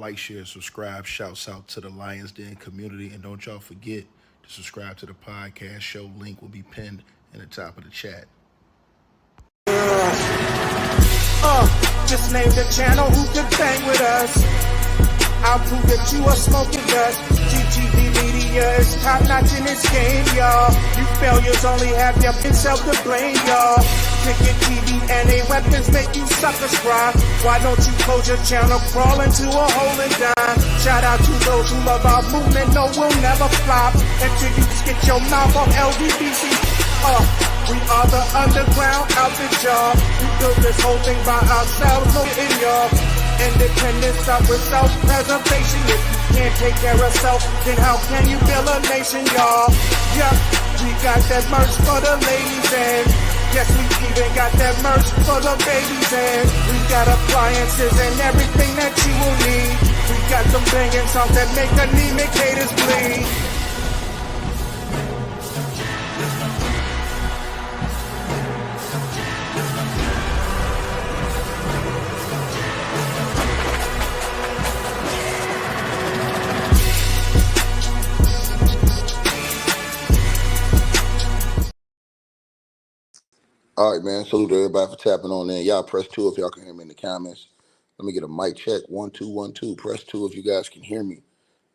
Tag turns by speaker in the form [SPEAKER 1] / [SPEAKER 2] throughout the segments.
[SPEAKER 1] like, share, subscribe. Shouts out to the Lions Den community. And don't y'all forget to subscribe to the podcast show. Link will be pinned in the top of the chat.
[SPEAKER 2] Just name the channel who could bang with us. I'll prove that you are smoking dust. GTV Media is top notch in this game, y'all. You failures only have yourself to blame, y'all. Cricket TV and they weapons make you suckers cry. Why don't you close your channel, crawl into a hole and die? Shout out to those who love our movement, no, we'll never flop until you get your mouth on LDBC. We are the underground outfit, y'all. We built this whole thing by ourselves, no in y'all. Independence start with self-preservation. If you can't take care of self, then how can you build a nation, y'all? Yup, we got that merch for the ladies and yes, we even got that merch for the babies and we got appliances and everything that you will need. We got some banging songs that make anemic haters bleed.
[SPEAKER 3] All right, man. Salute to everybody for tapping on there. Y'all press 2 if y'all can hear me in the comments. Let me get a mic check. 1 2 1 2. Press 2 if you guys can hear me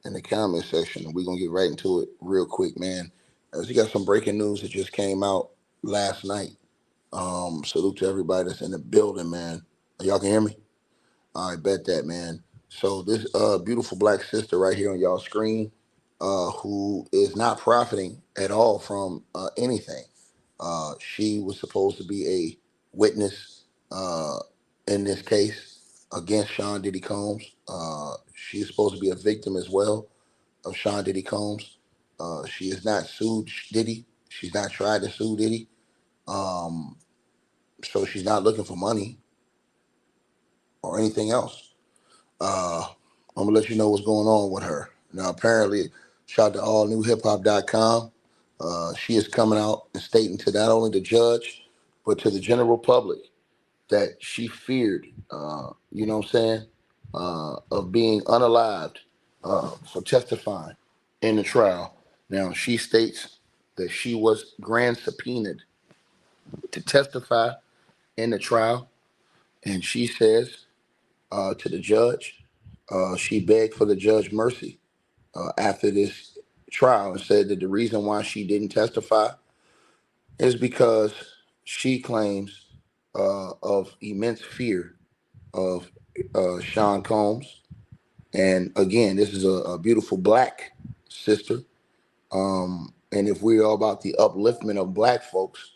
[SPEAKER 3] in the comment section. And we're gonna get right into it real quick, man. As you got some breaking news that just came out last night. Salute to everybody that's in the building, man. Y'all can hear me? All right, bet that, man. So this beautiful black sister right here on y'all screen, who is not profiting at all from anything. She was supposed to be a witness in this case against Sean Diddy Combs. She's supposed to be a victim as well of Sean Diddy Combs. She has not sued Diddy. She's not tried to sue Diddy. So she's not looking for money or anything else. I'm going to let you know what's going on with her. Now, apparently, shout to allnewhiphop.com. She is coming out and stating to not only the judge, but to the general public that she feared, you know what I'm saying, of being unalived for testifying in the trial. Now, she states that she was grand subpoenaed to testify in the trial. And she says to the judge, she begged for the judge mercy after this trial and said that the reason why she didn't testify is because she claims of immense fear of Sean Combs. And again, this is a beautiful black sister. And if we're all about the upliftment of black folks,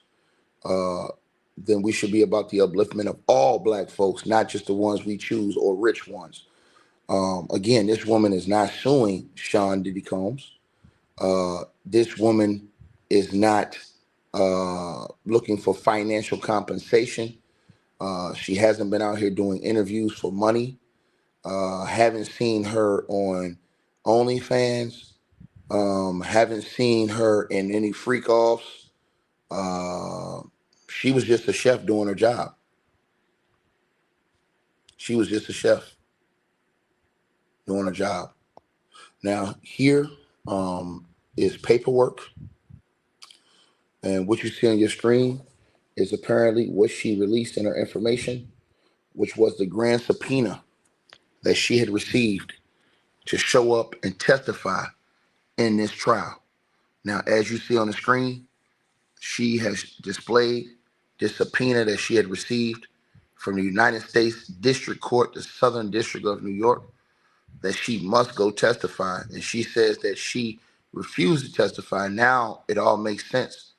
[SPEAKER 3] then we should be about the upliftment of all black folks, not just the ones we choose or rich ones. Again, this woman is not suing Sean Diddy Combs. This woman is not looking for financial compensation. She hasn't been out here doing interviews for money. Haven't seen her on OnlyFans. Haven't seen her in any freak offs. She was just a chef doing her job. She was just a chef doing her job. Now, here is paperwork. And what you see on your screen is apparently what she released in her information, which was the grand subpoena that she had received to show up and testify in this trial. Now, as you see on the screen, she has displayed this subpoena that she had received from the United States District Court, the Southern District of New York, that she must go testify. And she says that she refused to testify. Now it all makes sense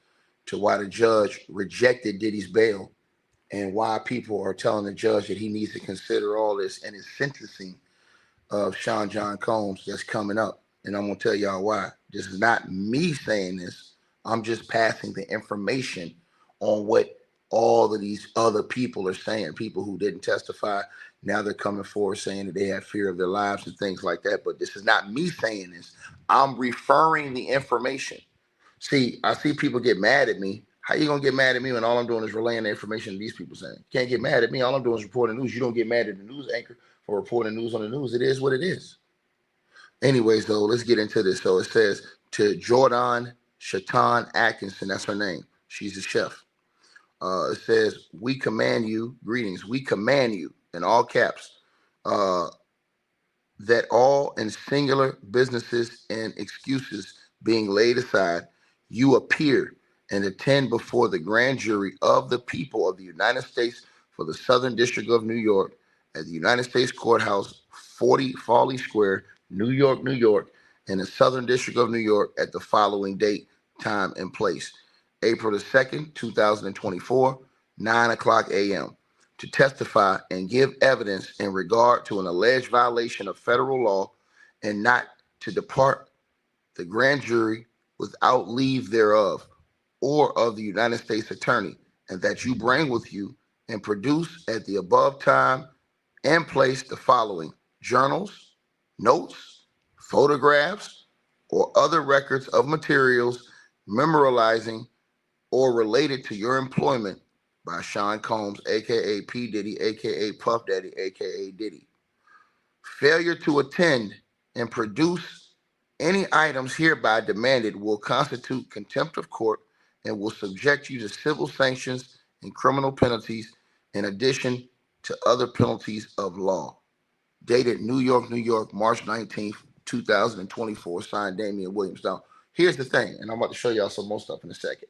[SPEAKER 3] to why the judge rejected Diddy's bail and why people are telling the judge that he needs to consider all this in his sentencing of Sean John Combs that's coming up. And I'm going to tell y'all why. This is not me saying this. I'm just passing the information on what all of these other people are saying. People who didn't testify, now they're coming forward saying that they had fear of their lives and things like that. But this is not me saying this. I'm referring the information. See, I see people get mad at me. How you going to get mad at me when all I'm doing is relaying the information these people saying? You can't get mad at me. All I'm doing is reporting news. You don't get mad at the news anchor for reporting news on the news. It is what it is. Anyways, though, let's get into this. So it says to jourdan Shatan Atkinson, that's her name. She's a chef. It says, we command you, greetings, we command you, in all caps, uh, that all and singular businesses and excuses being laid aside, you appear and attend before the grand jury of the people of the United States for the Southern District of New York at the United States Courthouse, 40 Foley Square, New York, New York, in the Southern District of New York at the following date, time, and place. April the 2nd, 2024, 9 o'clock a.m. to testify and give evidence in regard to an alleged violation of federal law and not to depart the grand jury without leave thereof or of the United States Attorney, and that you bring with you and produce at the above time and place the following journals, notes, photographs, or other records of materials memorializing or related to your employment by Sean Combs, aka P. Diddy, aka Puff Daddy, aka Diddy. Failure to attend and produce any items hereby demanded will constitute contempt of court and will subject you to civil sanctions and criminal penalties in addition to other penalties of law. Dated New York, New York, March 19th, 2024, signed Damian Williams. Now, here's the thing, and I'm about to show y'all some more stuff in a second.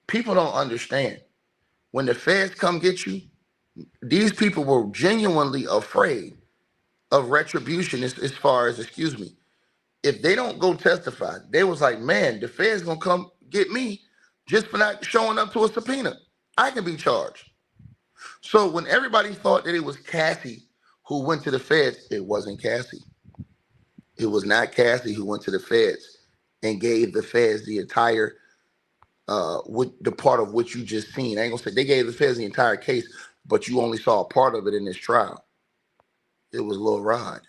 [SPEAKER 3] People don't understand. When the feds come get you, these people were genuinely afraid of retribution as far as, excuse me, if they don't go testify, they was like, man, the feds gonna come get me just for not showing up to a subpoena. I can be charged. So when everybody thought that it was Cassie who went to the feds, it wasn't Cassie. It was not Cassie who went to the feds and gave the feds the entire with the part of what you just seen. I ain't gonna say they gave the feds the entire case, but you only saw a part of it in this trial. It was Lil Rod.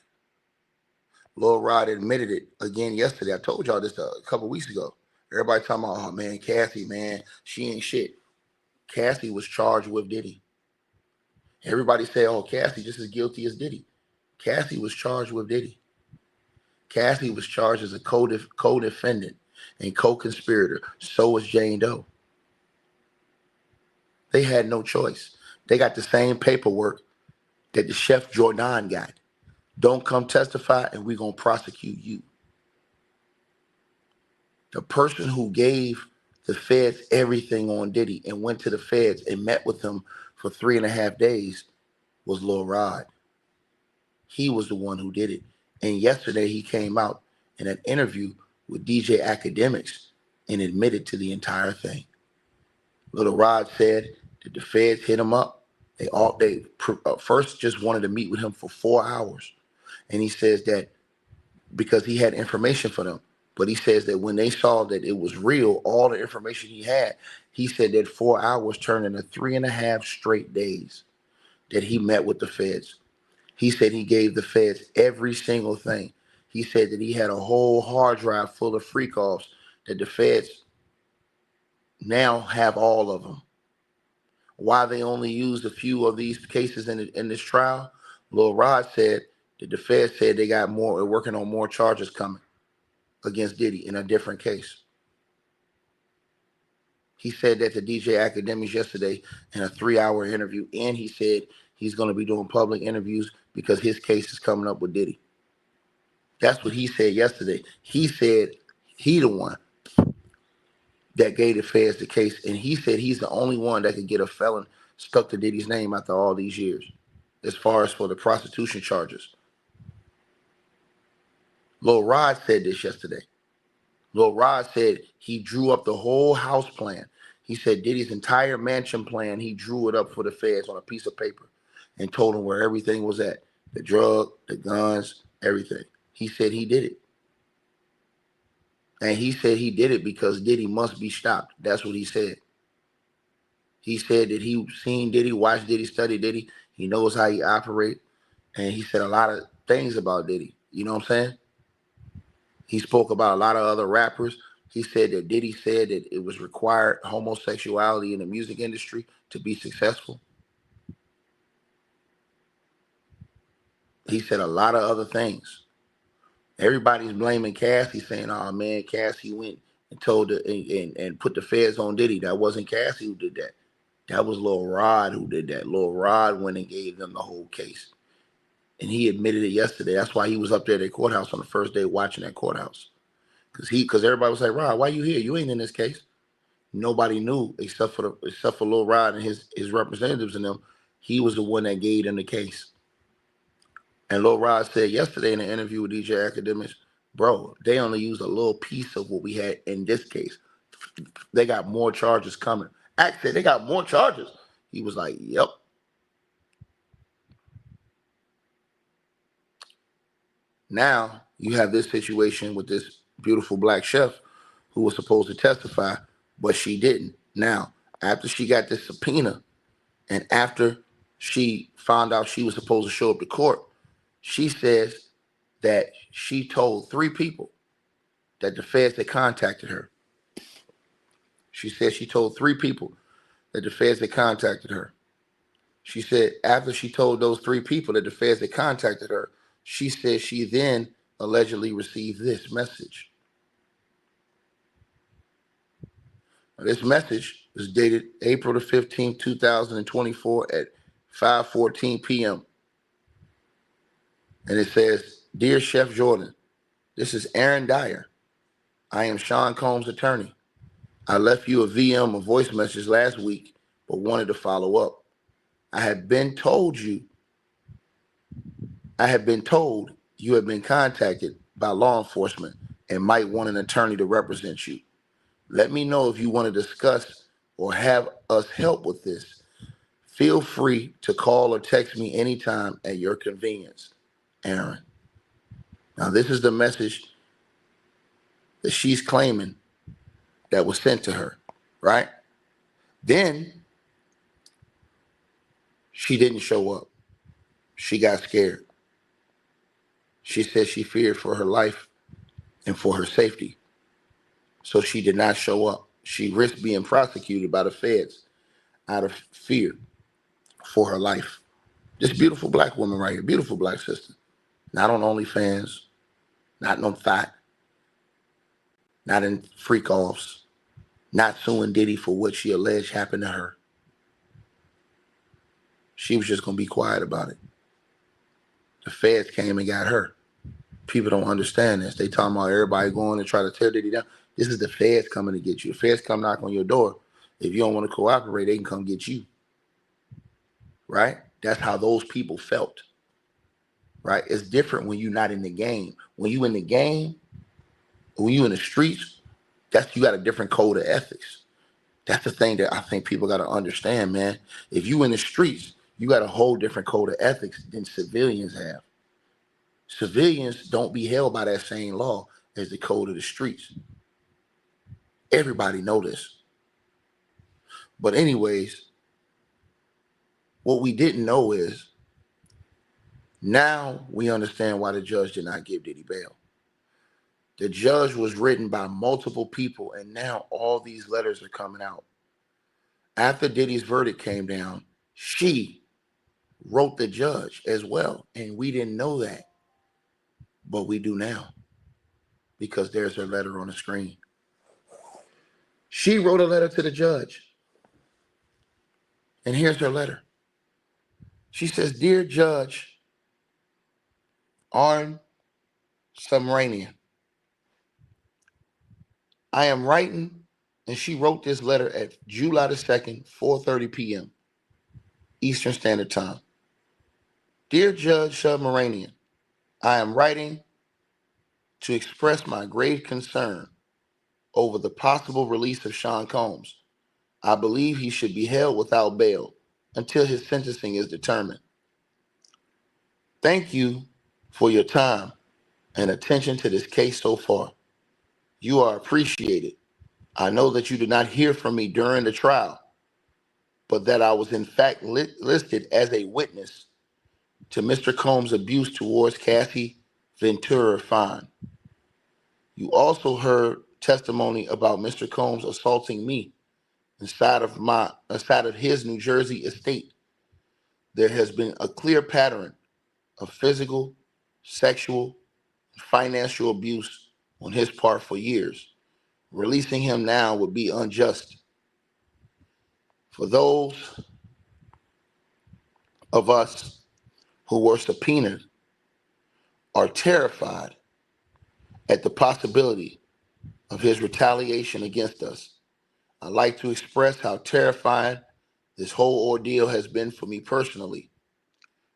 [SPEAKER 3] Lil Rod admitted it again yesterday. I told y'all this a couple weeks ago. Everybody talking about, oh man, Cassie, man, she ain't shit. Cassie was charged with Diddy. Everybody say, oh, Cassie just as guilty as Diddy. Cassie was charged with Diddy. Cassie was charged as a co-defendant and co-conspirator. So was Jane Doe. They had no choice. They got the same paperwork that the chef jourdan got. Don't come testify and we're going to prosecute you. The person who gave the feds everything on Diddy and went to the feds and met with them for 3.5 days was Lil Rod. He was the one who did it. And yesterday he came out in an interview with DJ Academics and admitted to the entire thing. Lil Rod said that the feds hit him up. They first just wanted to meet with him for 4 hours. And he says that because he had information for them. But he says that when they saw that it was real, all the information he had, he said that 4 hours turned into 3.5 straight days that he met with the feds. He said he gave the feds every single thing. He said that he had a whole hard drive full of freak offs that the feds now have all of them. Why they only used a few of these cases in this trial, Lil Rod said that the feds said they got more, they're working on more charges coming against Diddy in a different case. He said that to DJ Academics yesterday in a 3-hour interview, and he said he's going to be doing public interviews because his case is coming up with Diddy. That's what he said yesterday. He said he the one that gave the feds the case, and he said he's the only one that could get a felon stuck to Diddy's name after all these years, as far as for the prostitution charges. Lil Rod said this yesterday. Lil Rod said he drew up the whole house plan. He said Diddy's entire mansion plan, he drew it up for the feds on a piece of paper and told them where everything was at. The drug, the guns, everything. He said he did it. And he said he did it because Diddy must be stopped. That's what he said. He said that he seen Diddy, watched Diddy, studied Diddy. He knows how he operates. And he said a lot of things about Diddy. You know what I'm saying? He spoke about a lot of other rappers. He said that Diddy said that it was required homosexuality in the music industry to be successful. He said a lot of other things. Everybody's blaming Cassie, saying, "Oh man, Cassie went and told and put the feds on Diddy." That wasn't Cassie who did that. That was Lil Rod who did that. Lil Rod went and gave them the whole case, and he admitted it yesterday. That's why he was up there at the courthouse on the first day watching that courthouse, because everybody was like, "Rod, why you here? You ain't in this case." Nobody knew except for Lil Rod and his representatives and them. He was the one that gave them the case. And Lil Rod said yesterday in an interview with DJ Academics, bro, they only used a little piece of what we had in this case. They got more charges coming. Act said they got more charges. He was like, yep. Now you have this situation with this beautiful black chef who was supposed to testify, but she didn't. Now, after she got this subpoena and after she found out she was supposed to show up to court, she says that she told 3 people that the feds had contacted her. She said she told 3 people that the feds had contacted her. She said after she told those 3 people that the feds had contacted her, she said she then allegedly received this message. Now, this message is dated April the 15th, 2024 at 5:14 p.m. And it says, "Dear Chef Jourdan, this is Aaron Dyer. I am Sean Combs' attorney. I left you a VM, a voice message last week, but wanted to follow up. I have been told you have been contacted by law enforcement and might want an attorney to represent you. Let me know if you want to discuss or have us help with this. Feel free to call or text me anytime at your convenience, Aaron." Now, this is the message that she's claiming that was sent to her, right? Then she didn't show up. She got scared. She said she feared for her life and for her safety. So she did not show up. She risked being prosecuted by the feds out of fear for her life. This beautiful black woman right here, beautiful black sister, not on OnlyFans, not no thought, not in freak offs, not suing Diddy for what she alleged happened to her. She was just going to be quiet about it. The feds came and got her. People don't understand this. They talking about everybody going to try to tear Diddy down. This is the feds coming to get you. The feds come knock on your door. If you don't want to cooperate, they can come get you. Right? That's how those people felt. Right? It's different when you're not in the game. When you in the game, when you in the streets, you got a different code of ethics. That's the thing that I think people got to understand, man. If you in the streets, you got a whole different code of ethics than civilians have. Civilians don't be held by that same law as the code of the streets. Everybody know this. But anyways, what we didn't know is now we understand why the judge did not give Diddy bail. The judge was written by multiple people, and now all these letters are coming out. After Diddy's verdict came down, she wrote the judge as well, and we didn't know that. But we do now because there's her letter on the screen. She wrote a letter to the judge, and here's her letter. She says, "Dear Judge Arn Sumranian, I am writing," and she wrote this letter at July the 2nd, 4:30 p.m. Eastern Standard Time. "Dear Judge Submaranian, I am writing to express my grave concern over the possible release of Sean Combs. I believe he should be held without bail until his sentencing is determined. Thank you for your time and attention to this case so far. You are appreciated. I know that you did not hear from me during the trial, but that I was in fact listed as a witness to Mr. Combs' abuse towards Cassie Ventura Fine. You also heard testimony about Mr. Combs assaulting me inside of his New Jersey estate. There has been a clear pattern of physical, sexual, and financial abuse on his part for years. Releasing him now would be unjust. For those of us who were subpoenaed are terrified at the possibility of his retaliation against us. I'd like to express how terrifying this whole ordeal has been for me personally.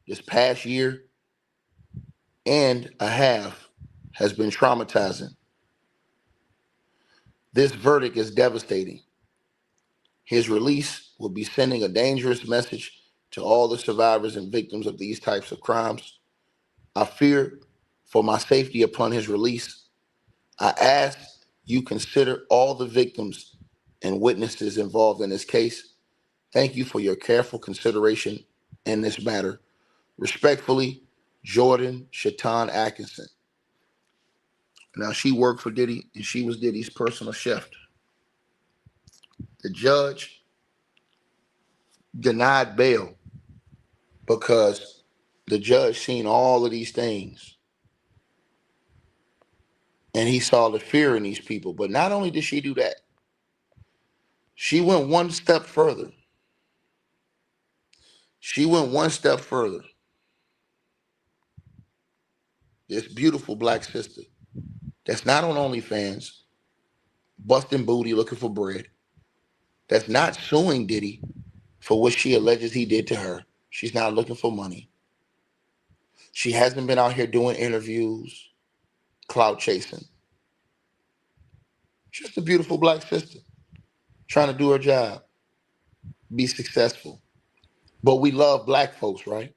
[SPEAKER 3] This past year and a half has been traumatizing. This verdict is devastating. His release will be sending a dangerous message to all the survivors and victims of these types of crimes. I fear for my safety upon his release. I ask you consider all the victims and witnesses involved in this case. Thank you for your careful consideration in this matter. Respectfully, jourdan Atkinson. Now, she worked for Diddy, and she was Diddy's personal chef. The judge denied bail because the judge seen all of these things, and he saw the fear in these people. But not only did she do that, she went one step further. She went one step further. This beautiful black sister that's not on OnlyFans, busting booty, looking for bread, that's not suing Diddy for what she alleges he did to her. She's not looking for money. She hasn't been out here doing interviews, clout chasing. Just a beautiful black sister trying to do her job, be successful. But we love black folks, right?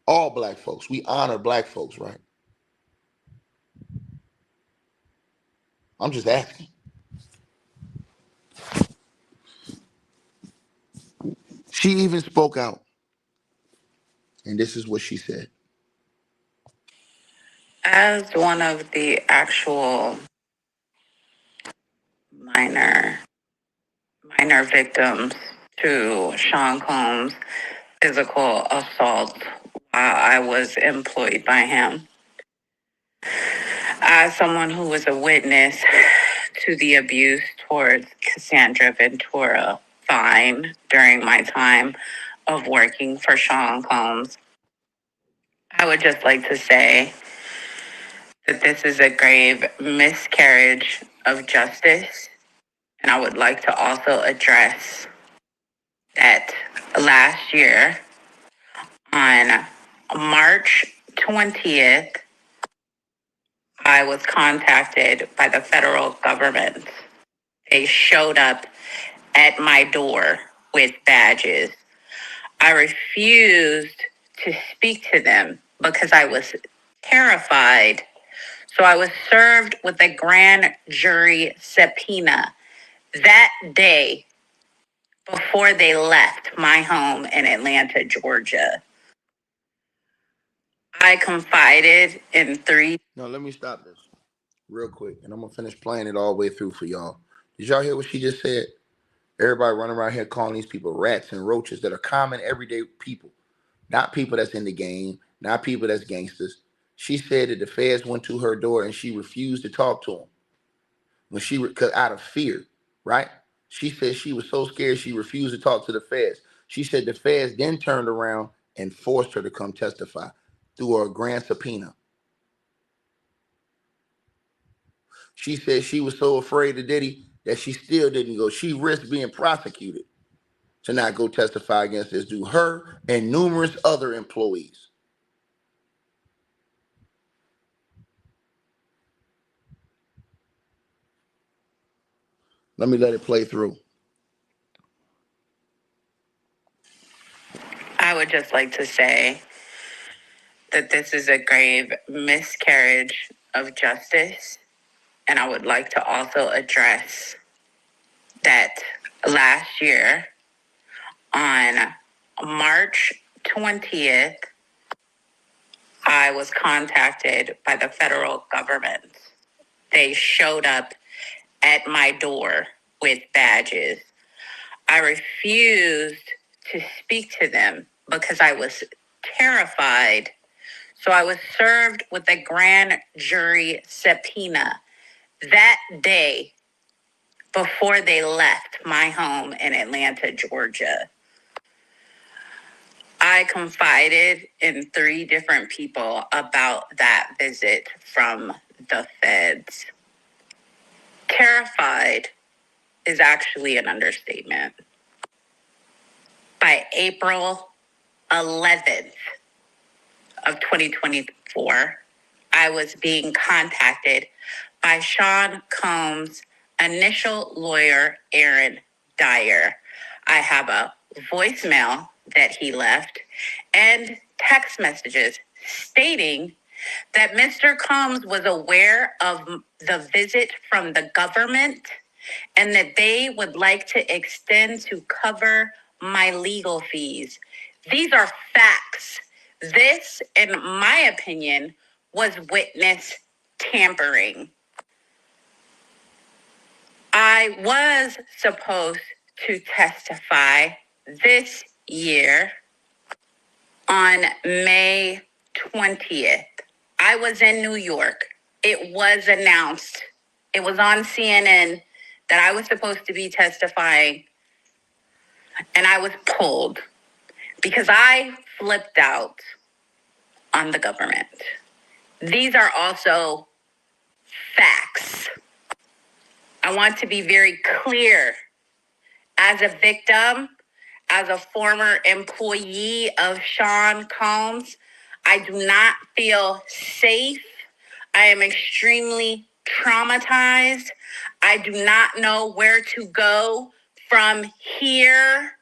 [SPEAKER 3] All black folks. We honor black folks, right? I'm just asking. She even spoke out. And this is what she said.
[SPEAKER 4] As one of the actual minor victims to Sean Combs' physical assault while I was employed by him, as someone who was a witness to the abuse towards Cassandra Ventura Fine during my time of working for Sean Combs, I would just like to say that this is a grave miscarriage of justice. And I would like to also address that last year on March 20th, I was contacted by the federal government. They showed up at my door with badges. I refused to speak to them because I was terrified. So I was served with a grand jury subpoena that day before they left my home in Atlanta, Georgia. I confided in three.
[SPEAKER 3] No, let me stop this real quick, and I'm going to finish playing it all the way through for y'all. Did y'all hear what she just said? Everybody running around here calling these people rats and roaches that are common everyday people, not people that's in the game, not people that's gangsters. She said that the feds went to her door and she refused to talk to them when cause out of fear, right? She said she was so scared she refused to talk to the feds. She said the feds then turned around and forced her to come testify through a grand subpoena. She said she was so afraid of Diddy that she still didn't go. She risked being prosecuted to not go testify against this dude, her and numerous other employees. Let me let it play through.
[SPEAKER 4] I would just like to say that this is a grave miscarriage of justice. And I would like to also address that last year on March 20th, I was contacted by the federal government. They showed up at my door with badges. I refused to speak to them because I was terrified. So I was served with a grand jury subpoena that day before they left my home in Atlanta, Georgia. I confided in 3 different people about that visit from the feds. Terrified is actually an understatement. By April 11th of 2024, I was being contacted by Sean Combs' initial lawyer, Aaron Dyer. I have a voicemail that he left and text messages stating that Mr. Combs was aware of the visit from the government and that they would like to extend to cover my legal fees. These are facts. This, in my opinion, was witness tampering. I was supposed to testify this year on May 20th. I was in New York. It was announced. It was on CNN that I was supposed to be testifying, and I was pulled because I flipped out on the government. These are also facts. I want to be very clear. As a victim, as a former employee of Sean Combs, I do not feel safe. I am extremely traumatized. I do not know where to go from here.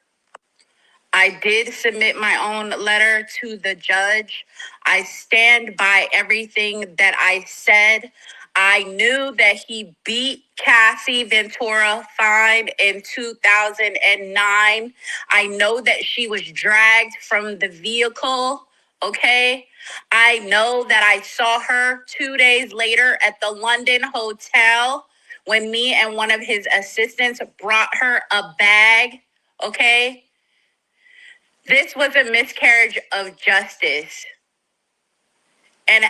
[SPEAKER 4] I did submit my own letter to the judge. I stand by everything that I said. I knew that he beat Cassie Ventura fine in 2009. I know that she was dragged from the vehicle, okay? I know that I saw her 2 days later at the London hotel when me and one of his assistants brought her a bag, okay? This was a miscarriage of justice. And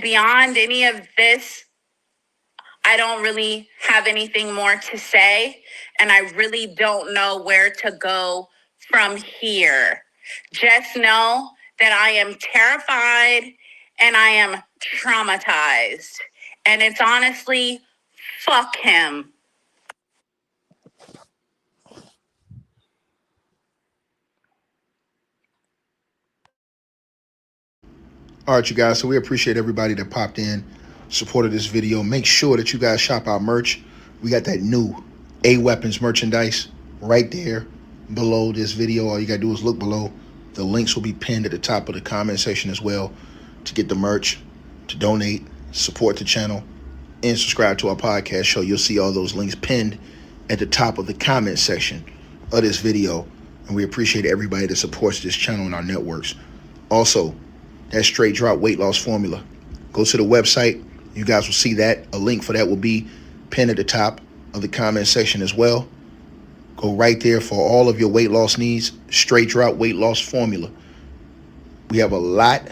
[SPEAKER 4] beyond any of this, I don't really have anything more to say, and I really don't know where to go from here. Just know that I am terrified and I am traumatized. And it's honestly, fuck him.
[SPEAKER 1] All right, you guys. So we appreciate everybody that popped in, supported this video. Make sure that you guys shop our merch. We got that new A Weapons merchandise right there below this video. All you got to do is look below. The links will be pinned at the top of the comment section as well to get the merch, to donate, support the channel, and subscribe to our podcast show. You'll see all those links pinned at the top of the comment section of this video. And we appreciate everybody that supports this channel and our networks. Also, that straight drop weight loss formula. Go to the website. You guys will see that. A link for that will be pinned at the top of the comment section as well. Go right there for all of your weight loss needs. Straight drop weight loss formula. We have a lot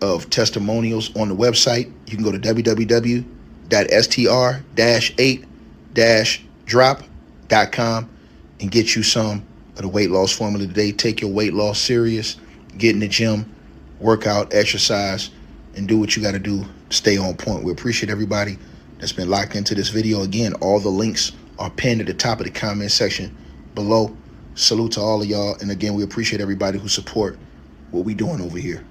[SPEAKER 1] of testimonials on the website. You can go to www.str-8-drop.com and get you some of the weight loss formula today. Take your weight loss serious. Get in the gym. Work out, exercise, and do what you got to do to stay on point. We appreciate everybody that's been locked into this video. Again, all the links are pinned at the top of the comment section below. Salute to all of y'all. And again, we appreciate everybody who support what we doing over here.